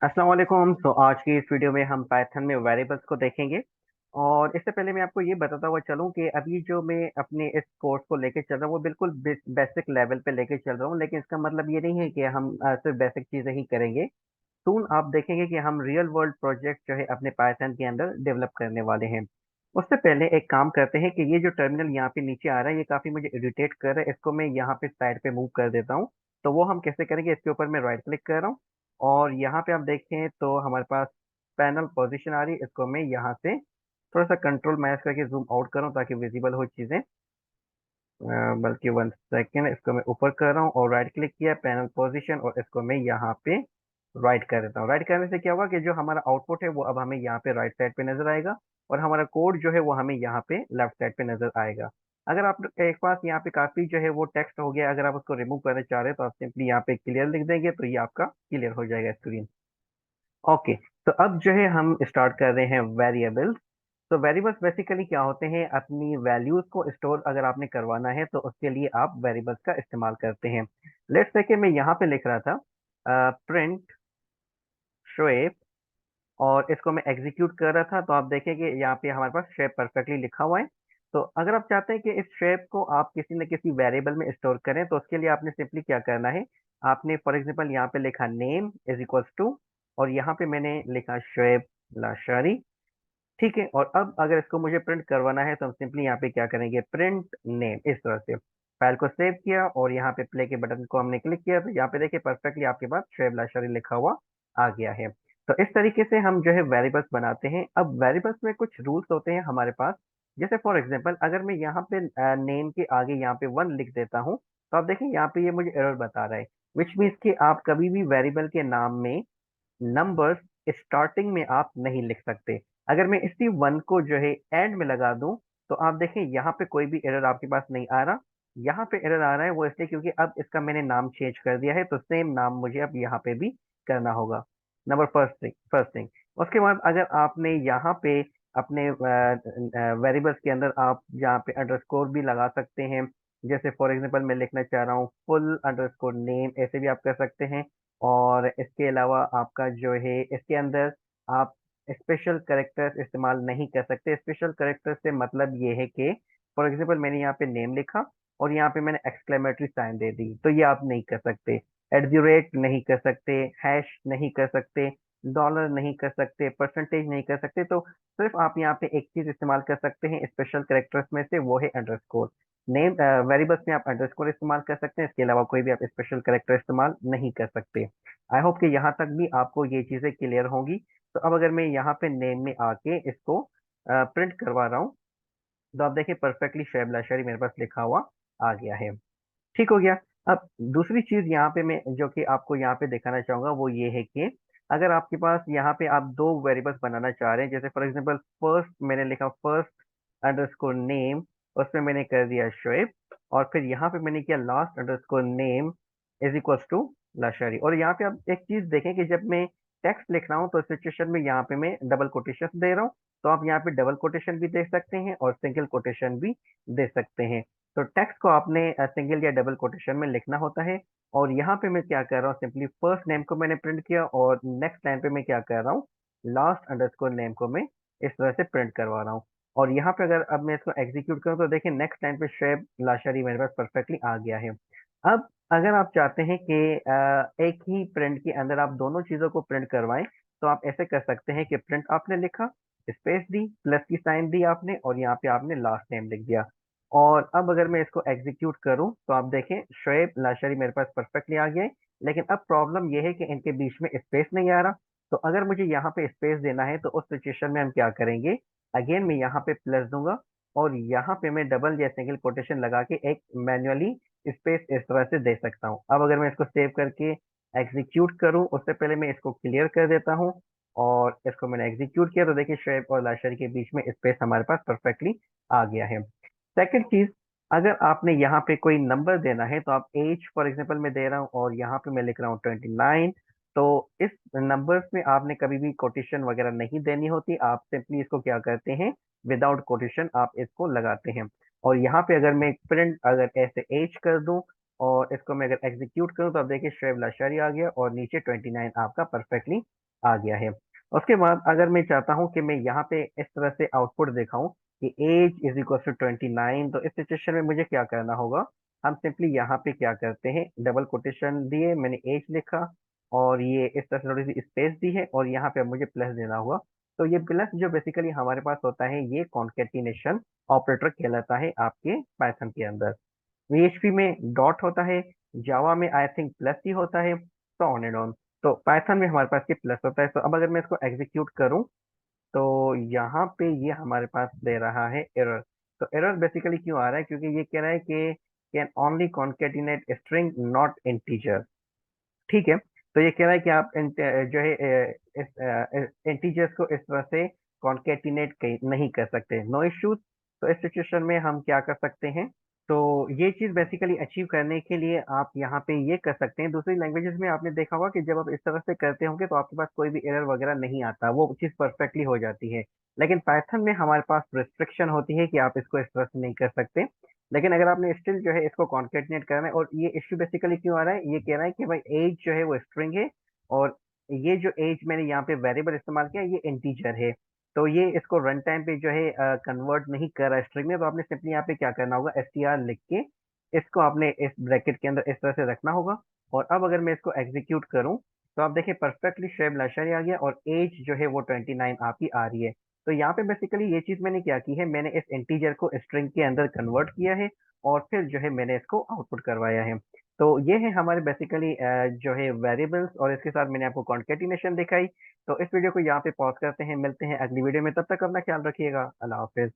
अस्सलाम वालेकुम। तो आज की इस वीडियो में हम पाइथन में वेरिएबल्स को देखेंगे। और इससे पहले मैं आपको ये बताता हुआ चलूं कि अभी जो मैं अपने इस कोर्स को लेके चल रहा हूँ वो बिल्कुल बेसिक लेवल पे लेके चल रहा हूँ, लेकिन इसका मतलब ये नहीं है कि हम सिर्फ बेसिक चीज़ें ही करेंगे। सून आप देखेंगे कि हम रियल वर्ल्ड प्रोजेक्ट जो है अपने पाइथन के अंदर डेवलप करने वाले हैं। उससे पहले एक काम करते हैं कि ये जो टर्मिनल यहाँ पे नीचे आ रहा है ये काफ़ी मुझे इरिटेट कर रहा है, इसको मैं यहाँ पे साइड पे मूव कर देता हूँ। तो वो हम कैसे करेंगे, इसके ऊपर मैं राइट क्लिक कर रहा हूँ और यहाँ पे आप देखें तो हमारे पास पैनल पोजीशन आ रही है। इसको मैं यहाँ से थोड़ा सा कंट्रोल मैच करके जूम आउट करूँ ताकि विजिबल हो चीज़ें। बल्कि 1 सेकेंड, इसको मैं ऊपर कर रहा हूँ और राइट क्लिक किया पैनल पोजीशन और इसको मैं यहाँ पे राइट कर देता हूँ। राइट करने से क्या होगा कि जो हमारा आउटपुट है वो अब हमें यहाँ पे राइट साइड पे नजर आएगा और हमारा कोड जो है वो हमें यहाँ पे लेफ्ट साइड पे नजर आएगा। अगर आप एक पास यहाँ पे काफी जो है वो टेक्स्ट हो गया, अगर आप उसको रिमूव करना चाह रहे हैं तो आप सिंपली यहाँ पे क्लियर लिख देंगे तो ये आपका क्लियर हो जाएगा स्क्रीन। ओके, तो अब जो है हम स्टार्ट कर रहे हैं वेरिएबल्स। तो वेरिएबल्स बेसिकली क्या होते हैं, अपनी वैल्यूज को स्टोर अगर आपने करवाना है तो उसके लिए आप वेरिएबल्स का इस्तेमाल करते हैं। लेट्स से कि मैं यहाँ पे लिख रहा था प्रिंट शेप और इसको मैं एग्जीक्यूट कर रहा था, तो आप देखेंगे यहाँ पे हमारे पास शेप परफेक्टली लिखा हुआ है। तो अगर आप चाहते हैं कि इस शेप को आप किसी न किसी वेरिएबल में स्टोर करें तो उसके लिए आपने सिंपली क्या करना है, आपने फॉर एग्जांपल यहाँ पे लिखा नेम इज इक्वल्स टू और यहाँ पे मैंने लिखा शेप लाशारी। ठीक है, और अब अगर इसको मुझे प्रिंट करवाना है तो हम सिंपली यहाँ पे क्या करेंगे, प्रिंट नेम। इस तरह से फाइल को सेव किया और यहाँ पे प्ले के बटन को हमने क्लिक किया तो यहाँ पे देखिए परफेक्टली आपके पास शुएब लाशरी लिखा हुआ आ गया है। तो इस तरीके से हम जो है वेरिएबल्स बनाते हैं। अब वेरिएबल्स में कुछ रूल्स होते हैं हमारे पास। जैसे फॉर एग्जाम्पल अगर मैं यहाँ पे नेम के आगे यहाँ पे 1 लिख देता हूँ तो आप देखें यहाँ पे ये मुझे एरर बता रहा है, विच मीन्स कि आप कभी भी वेरिएबल के नाम में नंबर्स स्टार्टिंग में आप नहीं लिख सकते। अगर मैं इसी 1 को जो है एंड में लगा दूं तो आप देखें यहाँ पे कोई भी एरर आपके पास नहीं आ रहा। यहाँ पे एरर आ रहा है वो इसलिए क्योंकि अब इसका मैंने नाम चेंज कर दिया है, तो सेम नाम मुझे अब यहाँ पे भी करना होगा। Number first thing. उसके बाद अगर आपने यहाँ पे अपने वेरिएबल्स के अंदर आप यहाँ पे अंडरस्कोर भी लगा सकते हैं। जैसे फॉर एग्जांपल मैं लिखना चाह रहा हूँ फुल अंडरस्कोर नेम, ऐसे भी आप कर सकते हैं। और इसके अलावा आपका जो है इसके अंदर आप स्पेशल करेक्टर्स इस्तेमाल नहीं कर सकते। स्पेशल करेक्टर से मतलब ये है कि फॉर एग्जांपल मैंने यहाँ पे नेम लिखा और यहाँ पे मैंने एक्सक्लेमेटरी साइन दे दी, तो ये आप नहीं कर सकते। एट द रेट नहीं कर सकते, हैश नहीं कर सकते, डॉलर नहीं कर सकते, परसेंटेज नहीं कर सकते। तो सिर्फ आप यहाँ पे एक चीज इस्तेमाल कर सकते हैं स्पेशल करेक्टर्स में से, वो है अंडरस्कोर। नेम वेरिएबल्स में आप अंडरस्कोर इस्तेमाल कर सकते हैं, इसके अलावा कोई भी आप स्पेशल करेक्टर इस्तेमाल नहीं कर सकते। आई होप कि यहाँ तक भी आपको ये चीज़ें क्लियर होंगी। तो अब अगर मैं यहाँ पे नेम में आके इसको प्रिंट करवा रहा हूँ तो आप देखिए परफेक्टली शैब लाशरी मेरे पास लिखा हुआ आ गया है। ठीक हो गया। अब दूसरी चीज यहाँ पे मैं जो कि आपको यहाँ पे दिखाना चाहूंगा वो ये है कि अगर आपके पास यहाँ पे आप दो वेरिएबल्स बनाना चाह रहे हैं, जैसे फॉर एग्जांपल फर्स्ट मैंने लिखा फर्स्ट अंडरस्कोर नेम, उसमें मैंने कर दिया शोएब और फिर यहाँ पे मैंने किया last underscore name is equals to Lashari. और यहाँ पे आप एक चीज देखें कि जब मैं टेक्स्ट लिख रहा हूँ तो सिचुएशन में यहाँ पे मैं डबल कोटेशन दे रहा हूँ। तो आप यहाँ पे डबल कोटेशन भी दे सकते हैं और सिंगल कोटेशन भी दे सकते हैं। तो टेक्स्ट को आपने सिंगल या डबल कोटेशन में लिखना होता है। और यहाँ पे मैं क्या कर रहा हूँ, सिंपली फर्स्ट नेम को मैंने प्रिंट किया और नेक्स्ट लाइन पे मैं क्या कर रहा हूँ, लास्ट अंडरस्कोर नेम को मैं इस तरह से प्रिंट करवा रहा हूँ। और यहाँ पे अगर अब मैं इसको एग्जीक्यूट करूँ तो देखिए नेक्स्ट लाइन पे शेब लाशारी मेरे पास परफेक्टली आ गया है। अब अगर आप चाहते हैं कि एक ही प्रिंट के अंदर आप दोनों चीजों को प्रिंट करवाएं तो आप ऐसे कर सकते हैं कि प्रिंट आपने लिखा, स्पेस दी, प्लस की साइन दी आपने और यहाँ पे आपने लास्ट नेम लिख दिया। और अब अगर मैं इसको एग्जीक्यूट करूं तो आप देखें शोएब लाशरी मेरे पास परफेक्टली आ गया है। लेकिन अब प्रॉब्लम यह है कि इनके बीच में स्पेस नहीं आ रहा। तो अगर मुझे यहाँ पे स्पेस देना है तो उस सिचुएशन में हम क्या करेंगे, अगेन मैं यहाँ पे प्लस दूंगा और यहाँ पे मैं डबल या सिंगल कोटेशन लगा के एक मैन्युअली स्पेस इस तरह से दे सकता हूँ। अब अगर मैं इसको सेव करके एग्जीक्यूट करूँ उससे पहले मैं इसको क्लियर कर देता हूँ और इसको मैंने एग्जीक्यूट किया तो देखिए शोएब और लाशरी के बीच में स्पेस हमारे पास परफेक्टली आ गया है। सेकंड चीज, अगर आपने यहाँ पे कोई नंबर देना है तो आप एज फॉर एग्जांपल मैं दे रहा हूँ और यहाँ पे मैं लिख रहा हूँ 29। तो इस नंबर्स में आपने कभी भी कोटेशन वगैरह नहीं देनी होती, आप सिंपली इसको क्या करते हैं, विदाउट कोटेशन आप इसको लगाते हैं। और यहाँ पे अगर मैं प्रिंट अगर ऐसे एज कर दूं और इसको मैं अगर एग्जीक्यूट करूं तो आप देखिए शुएब लाशारी आ गया और नीचे 29 आपका परफेक्टली आ गया है। उसके बाद अगर मैं चाहता हूँ कि मैं यहाँ पे इस तरह से आउटपुट दिखाऊं कि एज इज इक्वल टू 29, तो इस सिचुएशन में मुझे क्या करना होगा? हम सिंपली यहाँ पे क्या करते हैं, डबल कोटेशन दिए, मैंने एज लिखा और ये इस तरह से थोड़ी सी स्पेस दी है और यहाँ पे अब मुझे प्लस देना होगा। तो ये प्लस जो बेसिकली हमारे पास होता है ये कॉन्केटिनेशन ऑपरेटर कहलाता है आपके पाइथन के अंदर। पीएचपी में डॉट होता है, जावा में आई थिंक प्लस ही होता है, तो ऑन एंड ऑन। तो पाइथन में हमारे पास ये प्लस होता है। तो अब अगर मैं इसको एग्जीक्यूट करूं तो यहाँ पे ये हमारे पास दे रहा है एरर। तो एरर बेसिकली क्यों आ रहा है? क्योंकि ये कह रहा है कि can only concatenate string not integer. ठीक है, तो ये कह रहा है कि आप जो है इस इंटीजर्स को इस तरह से कॉन्केटिनेट नहीं कर सकते। No issues. तो इस सिचुएशन में हम क्या कर सकते हैं? तो ये चीज बेसिकली अचीव करने के लिए आप यहाँ पे ये कर सकते हैं। दूसरी लैंग्वेजेस में आपने देखा होगा कि जब आप इस तरह से करते होंगे तो आपके पास कोई भी एरर वगैरह नहीं आता, वो चीज परफेक्टली हो जाती है। लेकिन पाइथन में हमारे पास रिस्ट्रिक्शन होती है कि आप इसको इस तरह से नहीं कर सकते। लेकिन अगर आपने स्टिल जो है इसको कॉन्केटनेट करना है, और ये इश्यू बेसिकली क्यों आ रहा है? ये कह रहा है कि भाई एज जो है वो स्ट्रिंग है, और ये जो एज मैंने यहाँ पे वेरिएबल इस्तेमाल किया ये इंटीजर है। तो ये इसको रन टाइम पे जो है कन्वर्ट नहीं कर रहा स्ट्रिंग में। तो आपने सिंपली यहाँ पे क्या करना होगा, str लिख के इसको आपने इस ब्रैकेट के अंदर इस तरह से रखना होगा। और अब अगर मैं इसको एग्जीक्यूट करूं तो आप देखिए परफेक्टली शेप लाशारी आ गया और एज जो है वो 29 आपकी आ रही है। तो यहाँ पे बेसिकली ये चीज मैंने क्या की है, मैंने इस इंटीजर को स्ट्रिंग के अंदर कन्वर्ट किया है और फिर जो है मैंने इसको आउटपुट करवाया है। तो ये है हमारे बेसिकली जो है वेरिएबल्स, और इसके साथ मैंने आपको कॉन्केटिनेशन दिखाई। तो इस वीडियो को यहाँ पे पॉज करते हैं, मिलते हैं अगली वीडियो में। तब तक अपना ख्याल रखिएगा। अल्लाह हाफिज।